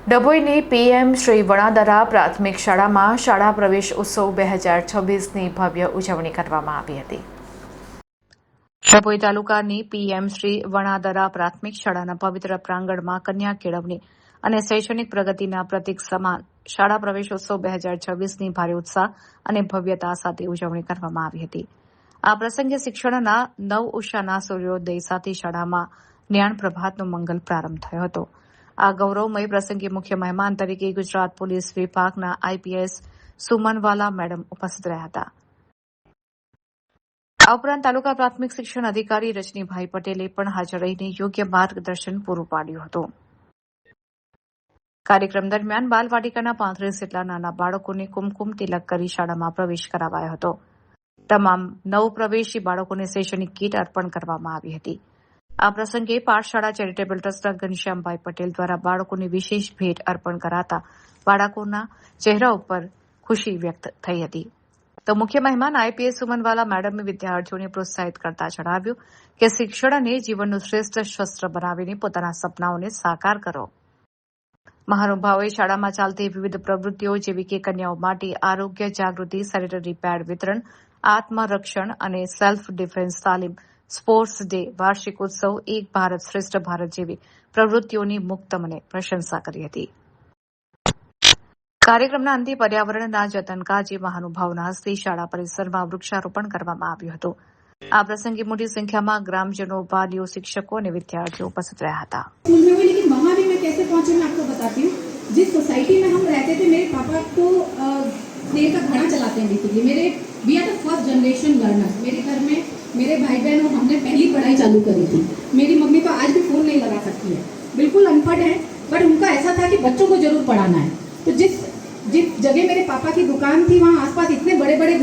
ડભોઈની PM Shri વણાદરા પ્રાથમિક શાળામાં શાળા પ્રવેશ ઉત્સવ 2026ની ભવ્ય ઉજવણી કરવામાં આવી હતી. ડભોઈ તાલુકાની પીએમ શ્રી વણાદરા પ્રાથમિક શાળાના પવિત્ર પ્રાંગણમાં કન્યા કેળવણી અને શૈક્ષણિક પ્રગતિના પ્રતીક સમાન શાળા પ્રવેશ ઉત્સવ 2026ની ભારે ઉત્સાહ અને ભવ્યતા સાથે ઉજવણી કરવામાં આવી હતી. આ પ્રસંગે શિક્ષણના નવ ઉષાના સૂર્યોદય સાથે શાળામાં જ્ઞાન પ્રભાતનો મંગલ પ્રારંભ થયો હતો. આ ગૌરવમય પ્રસંગે મુખ્ય મહેમાન તરીકે ગુજરાત પોલીસ વિભાગના આઈપીએસ સુમનવાલા મેડમ ઉપસ્થિત રહ્યા હતા. આ ઉપરાંત તાલુકા પ્રાથમિક શિક્ષણ અધિકારી રજનીભાઈ પટેલે પણ હાજર રહીને યોગ્ય માર્ગદર્શન પૂરું પાડ્યું હતું. કાર્યક્રમ દરમિયાન બાલવાટિકાના 35 જેટલા નાના બાળકોને કુમકુમ તિલક કરી શાળામાં પ્રવેશ કરાવાયો હતો. તમામ નવપ્રવેશી બાળકોને શૈક્ષણિક કીટ અર્પણ કરવામાં આવી હતી. આ પ્રસંગે પાઠશાળા ચેરિટેબલ ટ્રસ્ટના ઘનશ્યામભાઈ પટેલ દ્વારા બાળકોને વિશેષ ભેટ અર્પણ કરાતા બાળકોના ચહેરા ઉપર ખુશી વ્યક્ત થઈ હતી. તો મુખ્ય મહેમાન આઈપીએસ સુમનવાલા મેડમે વિદ્યાર્થીઓને પ્રોત્સાહિત કરતા જણાવ્યું કે શિક્ષણને જીવનનું શ્રેષ્ઠ શસ્ત્ર બનાવીને પોતાના સપનાઓને સાકાર કરો. મહાનુભાવોએ શાળામાં ચાલતી વિવિધ પ્રવૃત્તિઓ જેવી કે કન્યાઓ માટે આરોગ્ય જાગૃતિ, સેનિટરી પેડ વિતરણ, આત્મરક્ષણ અને સેલ્ફ ડિફેન્સ તાલીમ, સ્પોર્ટ્સ ડે, વાર્ષિક ઉત્સવ, એક ભારત શ્રેષ્ઠ ભારત જેવી પ્રવૃત્તિઓની મુક્ત મને પ્રશંસા કરી હતી. કાર્યક્રમના અંતે પર્યાવરણના જતન કાજે મહાનુભાવોના હસ્તે શાળા પરિસરમાં વૃક્ષારોપણ કરવામાં આવ્યું હતું. આ પ્રસંગે મોટી સંખ્યામાં ગ્રામજનો, વાલીઓ, શિક્ષકો અને વિદ્યાર્થીઓ ઉપસ્થિત રહ્યા હતા. वहाँ भी मैं कैसे पहुंची मैं आपको बताती हूँ. जिस सोसाइटी में हम रहते थे मेरे पापा तो तेल का घड़ा चलाते हैं basically. We are the first generation learners. मेरे घर में मेरे भाई बहन और हमने पहली पढ़ाई चालू करी थी. मेरी मम्मी तो आज भी फोन नहीं लगा सकती है, बिल्कुल अनपढ़ है, बट उनका ऐसा था कि बच्चों को जरूर पढ़ाना है. तो जिस जगह मेरे पापा की दुकान थी वहाँ आसपास इतने बड़े बड़े